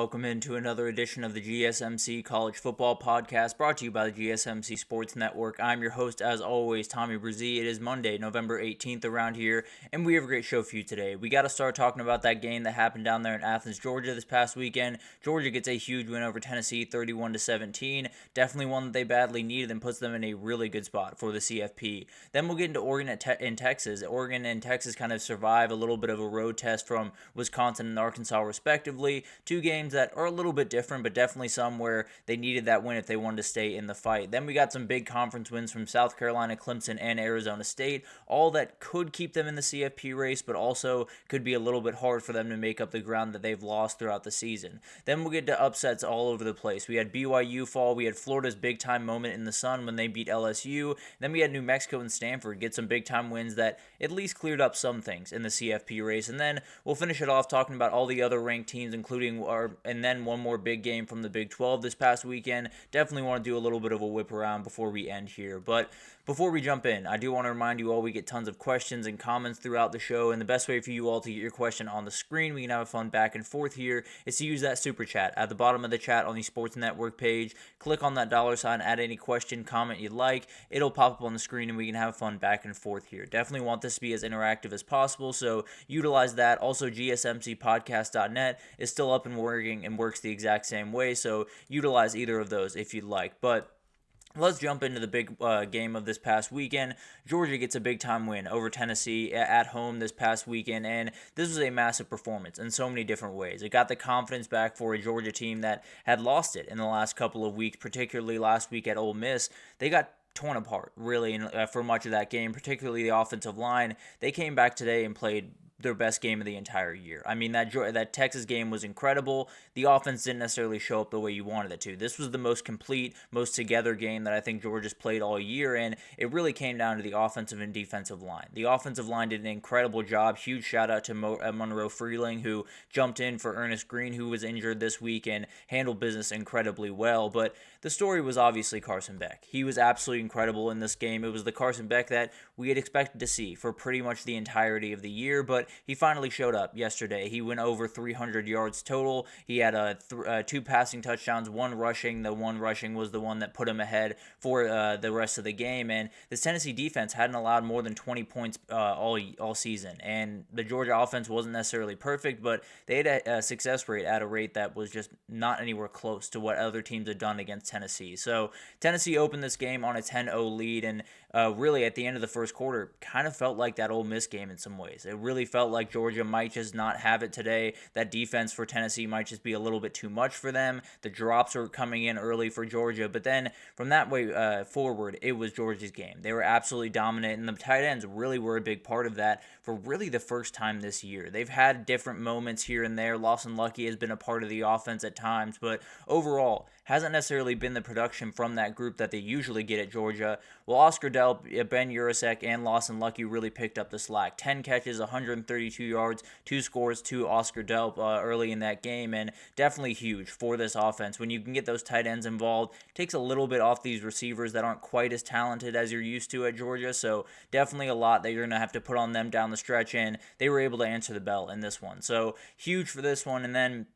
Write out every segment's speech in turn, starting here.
welcome into another edition of the GSMC College Football Podcast, brought to you by the GSMC Sports Network. I'm your host, as always, Tommy Brzee. It is Monday, November 18th around here, and we have a great show for you today. We got to start talking about that game that happened down there in Athens, Georgia this past weekend. Georgia gets a huge win over Tennessee, 31-17. Definitely one that they badly needed and puts them in a really good spot for the CFP. Then we'll get into Oregon and Texas. Oregon and Texas kind of survive a little bit of a road test from Wisconsin and Arkansas, respectively. Two games that are a little bit different, but definitely some where they needed that win if they wanted to stay in the fight. Then we got some big conference wins from South Carolina, Clemson, and Arizona State, all that could keep them in the CFP race, but also could be a little bit hard for them to make up the ground that they've lost throughout the season. Then we'll get to upsets all over the place. We had BYU fall, we had Florida's big-time moment in the sun when they beat LSU, then we had New Mexico and Stanford get some big-time wins that at least cleared up some things in the CFP race, and then we'll finish it off talking about all the other ranked teams, including and then one more big game from the Big 12 this past weekend. Definitely want to do a little bit of a whip around before we end here. But before we jump in, I do want to remind you all we get tons of questions and comments throughout the show, and the best way for you all to get your question on the screen, we can have a fun back and forth here, is to use that super chat at the bottom of the chat on the Sports Network page. Click on that $, add any question, comment you'd like. It'll pop up on the screen, and we can have a fun back and forth here. Definitely want this to be as interactive as possible, so utilize that. Also, GSMCPodcast.net is still up and working and works the exact same way, so utilize either of those if you'd like. But let's jump into the big game of this past weekend. Georgia gets a big-time win over Tennessee at home this past weekend, and this was a massive performance in so many different ways. It got the confidence back for a Georgia team that had lost it in the last couple of weeks, particularly last week at Ole Miss. They got torn apart, really, for much of that game, particularly the offensive line. They came back today and played their best game of the entire year. I mean, that Texas game was incredible. The offense didn't necessarily show up the way you wanted it to. This was the most complete, most together game that I think Georgia's played all year, and it really came down to the offensive and defensive line. The offensive line did an incredible job. Huge shout out to Monroe Freeling, who jumped in for Ernest Green, who was injured this week, and handled business incredibly well. But the story was obviously Carson Beck. He was absolutely incredible in this game. It was the Carson Beck that we had expected to see for pretty much the entirety of the year, but he finally showed up yesterday. He went over 300 yards total. He had two passing touchdowns, one rushing. The one rushing was the one that put him ahead for the rest of the game. And this Tennessee defense hadn't allowed more than 20 points all season. And the Georgia offense wasn't necessarily perfect, but they had a success rate at a rate that was just not anywhere close to what other teams had done against Tennessee. So Tennessee opened this game on a 10-0 lead, and really at the end of the first quarter kind of felt like that Ole Miss game in some ways. It really felt like Georgia might just not have it today. That defense for Tennessee might just be a little bit too much for them. The drops were coming in early for Georgia, but then from that way forward, it was Georgia's game. They were absolutely dominant, and the tight ends really were a big part of that for really the first time this year. They've had different moments here and there. Lawson Lucky has been a part of the offense at times, but overall hasn't necessarily been the production from that group that they usually get at Georgia. Well, Oscar Delp, Ben Urasek, and Lawson Lucky really picked up the slack. 10 catches, 132 yards, 2 scores to Oscar Delp early in that game, and definitely huge for this offense. When you can get those tight ends involved, it takes a little bit off these receivers that aren't quite as talented as you're used to at Georgia, so definitely a lot that you're going to have to put on them down the stretch, and they were able to answer the bell in this one. So huge for this one, and then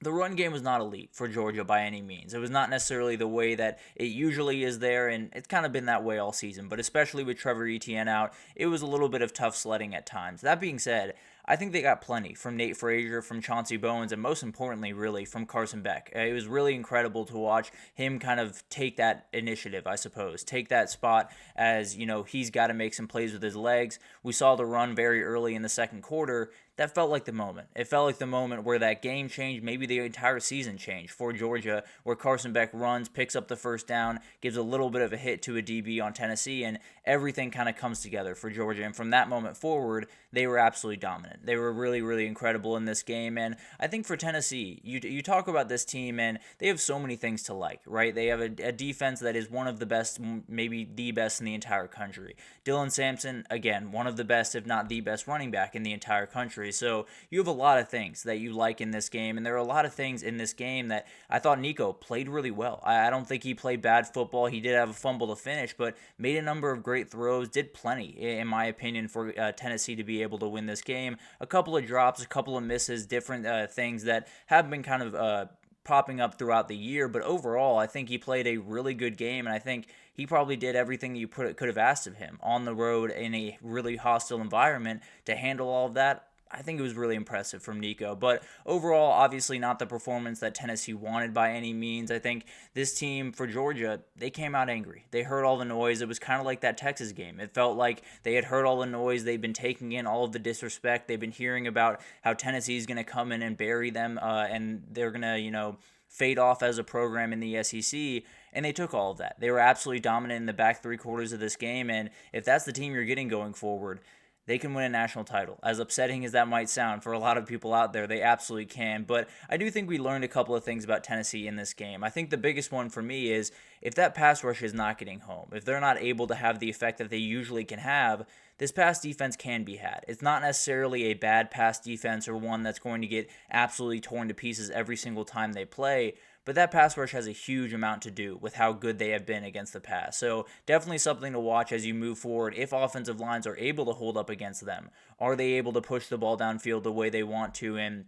the run game was not elite for Georgia by any means. It was not necessarily the way that it usually is there, and it's kind of been that way all season. But especially with Trevor Etienne out, it was a little bit of tough sledding at times. That being said, I think they got plenty from Nate Frazier, from Chauncey Bowens, and most importantly, really, from Carson Beck. It was really incredible to watch him kind of take that initiative, I suppose, take that spot as, he's got to make some plays with his legs. We saw the run very early in the second quarter. That felt like the moment. It felt like the moment where that game changed, maybe the entire season changed for Georgia, where Carson Beck runs, picks up the first down, gives a little bit of a hit to a DB on Tennessee, and everything kind of comes together for Georgia. And from that moment forward, they were absolutely dominant. They were really, really incredible in this game. And I think for Tennessee, you talk about this team, and they have so many things to like, right? They have a defense that is one of the best, maybe the best in the entire country. Dylan Sampson, again, one of the best, if not the best running back in the entire country. So you have a lot of things that you like in this game, and there are a lot of things in this game that I thought Nico played really well. I don't think he played bad football. He did have a fumble to finish, but made a number of great throws, did plenty, in my opinion, for Tennessee to be able to win this game. a couple of drops, a couple of misses, different things that have been kind of popping up throughout the year. But overall, I think he played a really good game, and I think he probably did everything you could have asked of him on the road in a really hostile environment to handle all of that. I think it was really impressive from Nico. But overall, obviously not the performance that Tennessee wanted by any means. I think this team for Georgia, they came out angry. They heard all the noise. It was kind of like that Texas game. It felt like they had heard all the noise. They've been taking in all of the disrespect. They've been hearing about how Tennessee is going to come in and bury them, and they're going to, fade off as a program in the SEC, and they took all of that. They were absolutely dominant in the back three quarters of this game, and if that's the team you're getting going forward, they can win a national title. As upsetting as that might sound for a lot of people out there, they absolutely can. But I do think we learned a couple of things about Tennessee in this game. I think the biggest one for me is if that pass rush is not getting home, if they're not able to have the effect that they usually can have, this pass defense can be had. It's not necessarily a bad pass defense or one that's going to get absolutely torn to pieces every single time they play, but that pass rush has a huge amount to do with how good they have been against the pass. So definitely something to watch as you move forward. If offensive lines are able to hold up against them, are they able to push the ball downfield the way they want to? And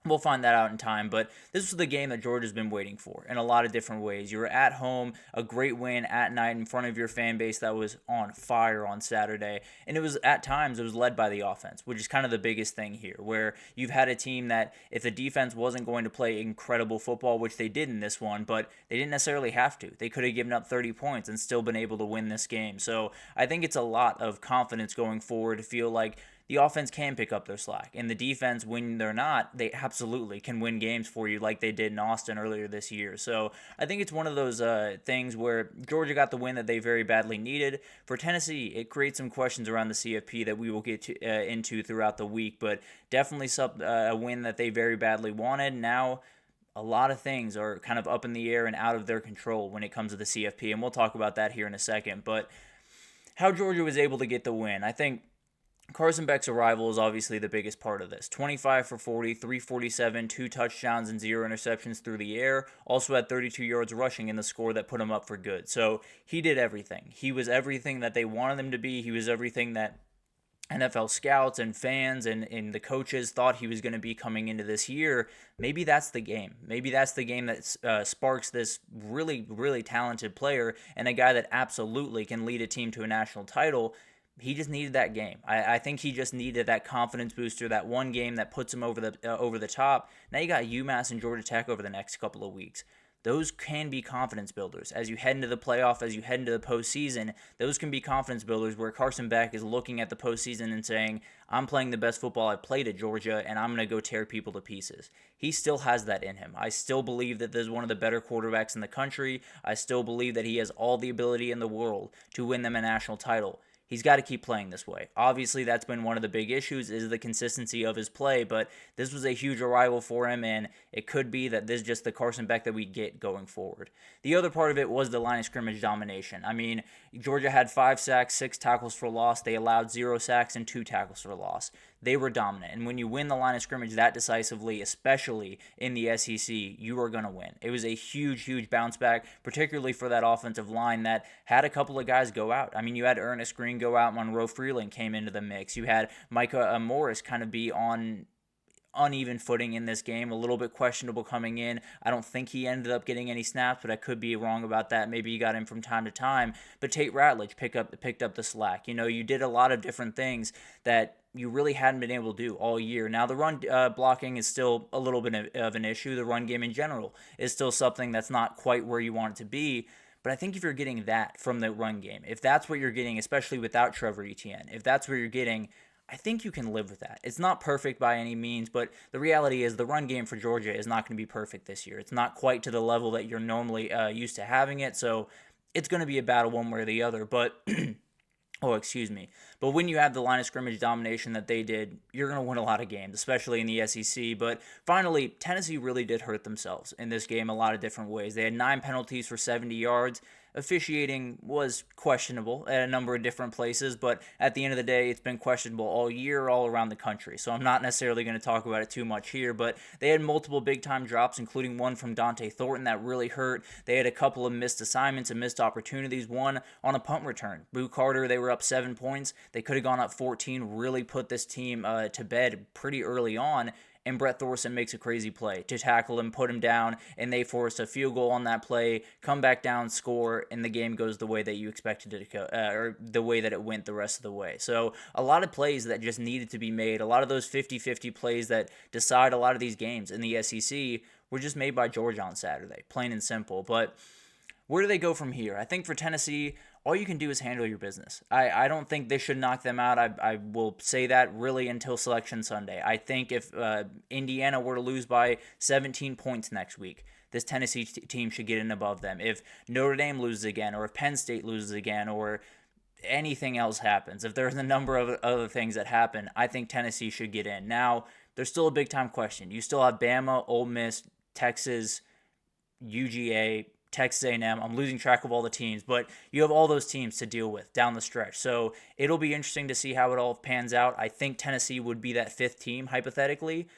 we'll find that out in time, but this was the game that Georgia's been waiting for in a lot of different ways. You were at home, a great win at night in front of your fan base that was on fire on Saturday, and it was at times, it was led by the offense, which is kind of the biggest thing here, where you've had a team that if the defense wasn't going to play incredible football, which they did in this one, but they didn't necessarily have to. They could have given up 30 points and still been able to win this game. So I think it's a lot of confidence going forward to feel like the offense can pick up their slack. And the defense, when they're not, they absolutely can win games for you like they did in Austin earlier this year. So I think it's one of those things where Georgia got the win that they very badly needed. For Tennessee, it creates some questions around the CFP that we will get into throughout the week. But definitely a win that they very badly wanted. Now, a lot of things are kind of up in the air and out of their control when it comes to the CFP. And we'll talk about that here in a second. But how Georgia was able to get the win, I think Carson Beck's arrival is obviously the biggest part of this. 25 for 40, 347, 2 touchdowns and 0 interceptions through the air. Also had 32 yards rushing in the score that put him up for good. So he did everything. He was everything that they wanted him to be. He was everything that NFL scouts and fans and the coaches thought he was going to be coming into this year. Maybe that's the game. Maybe that's the game that sparks this really, really talented player and a guy that absolutely can lead a team to a national title. He just needed that game. I think he just needed that confidence booster, that one game that puts him over the top. Now you got UMass and Georgia Tech over the next couple of weeks. Those can be confidence builders. As you head into the playoff, as you head into the postseason, those can be confidence builders where Carson Beck is looking at the postseason and saying, I'm playing the best football I've played at Georgia, and I'm going to go tear people to pieces. He still has that in him. I still believe that there's one of the better quarterbacks in the country. I still believe that he has all the ability in the world to win them a national title. He's got to keep playing this way. Obviously, that's been one of the big issues is the consistency of his play, but this was a huge arrival for him, and it could be that this is just the Carson Beck that we get going forward. The other part of it was the line of scrimmage domination. I mean, Georgia had 5 sacks, 6 tackles for loss. They allowed 0 sacks and 2 tackles for loss. They were dominant, and when you win the line of scrimmage that decisively, especially in the SEC, you are going to win. It was a huge, huge bounce back, particularly for that offensive line that had a couple of guys go out. I mean, you had Ernest Green go out, Monroe Freeland came into the mix. You had Micah Morris kind of be on uneven footing in this game, a little bit questionable coming in. I don't think he ended up getting any snaps, but I could be wrong about that. Maybe he got him from time to time. But Tate Ratledge picked up the slack. You did a lot of different things that you really hadn't been able to do all year. Now, the run blocking is still a little bit of an issue. The run game in general is still something that's not quite where you want it to be. But I think if you're getting that from the run game, if that's what you're getting, especially without Trevor Etienne, if that's what you're getting, I think you can live with that. It's not perfect by any means, but the reality is the run game for Georgia is not going to be perfect this year. It's not quite to the level that you're normally used to having it, so it's going to be a battle one way or the other. But But when you have the line of scrimmage domination that they did, you're going to win a lot of games, especially in the SEC. But finally, Tennessee really did hurt themselves in this game a lot of different ways. They had 9 penalties for 70 yards. officiating was questionable at a number of different places, but at the end of the day, it's been questionable all year, all around the country. So I'm not necessarily going to talk about it too much here, but they had multiple big-time drops, including one from Dante Thornton that really hurt. They had a couple of missed assignments and missed opportunities, one on a punt return. Boo Carter, they were up 7 points. They could have gone up 14, really put this team to bed pretty early on, and Brett Thorson makes a crazy play to tackle him, put him down, and they force a field goal on that play, come back down, score, and the game goes the way that you expected it to go, or the way that it went the rest of the way. So a lot of plays that just needed to be made, a lot of those 50-50 plays that decide a lot of these games in the SEC were just made by Georgia on Saturday, plain and simple. But where do they go from here? I think for Tennessee, all you can do is handle your business. I don't think this should knock them out. I will say that really until Selection Sunday. I think if Indiana were to lose by 17 points next week, this Tennessee team should get in above them. If Notre Dame loses again, or if Penn State loses again, or anything else happens, if there's a number of other things that happen, I think Tennessee should get in. Now, there's still a big-time question. You still have Bama, Ole Miss, Texas, UGA, Texas A&M. I'm losing track of all the teams, but you have all those teams to deal with down the stretch. So it'll be interesting to see how it all pans out. I think Tennessee would be that fifth team, hypothetically.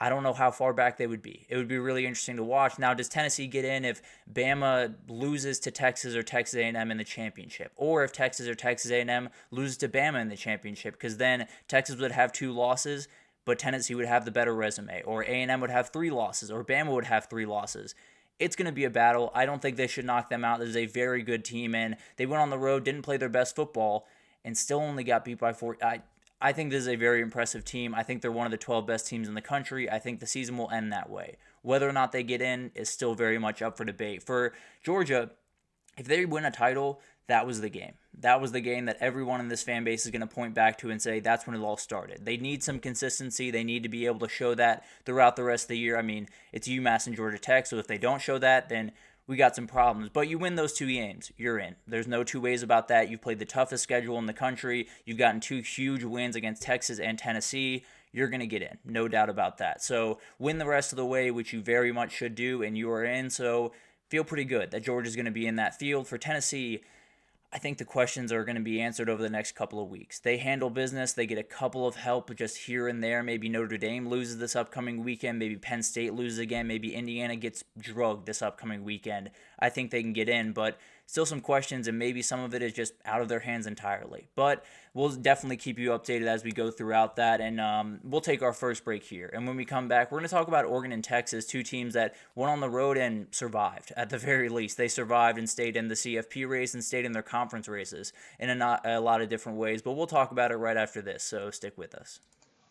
I don't know how far back they would be. It would be really interesting to watch. Now, does Tennessee get in if Bama loses to Texas or Texas A&M in the championship? Or if Texas or Texas A&M loses to Bama in the championship? Because then Texas would have 2 losses, but Tennessee would have the better resume. Or A&M would have 3 losses, or Bama would have 3 losses. It's going to be a battle. I don't think they should knock them out. This is a very good team, and they went on the road, didn't play their best football, and still only got beat by 4. I think this is a very impressive team. I think they're one of the 12 best teams in the country. I think the season will end that way. Whether or not they get in is still very much up for debate. For Georgia, if they win a title, that was the game. That was the game that everyone in this fan base is going to point back to and say that's when it all started. They need some consistency. They need to be able to show that throughout the rest of the year. I mean, it's UMass and Georgia Tech, so if they don't show that, then we got some problems. But you win those 2 games, you're in. There's no two ways about that. You've played the toughest schedule in the country. You've gotten 2 huge wins against Texas and Tennessee. You're going to get in, no doubt about that. So win the rest of the way, which you very much should do, and you are in. So feel pretty good that Georgia's going to be in that field. For Tennessee, I think the questions are going to be answered over the next couple of weeks. They handle business. They get a couple of help just here and there. Maybe Notre Dame loses this upcoming weekend. Maybe Penn State loses again. Maybe Indiana gets drugged this upcoming weekend. I think they can get in, but still some questions, and maybe some of it is just out of their hands entirely. But we'll definitely keep you updated as we go throughout that, and we'll take our first break here. And when we come back, we're going to talk about Oregon and Texas, 2 teams that went on the road and survived, at the very least. They survived and stayed in the CFP race and stayed in their conference races in a lot of different ways. But we'll talk about it right after this, so stick with us.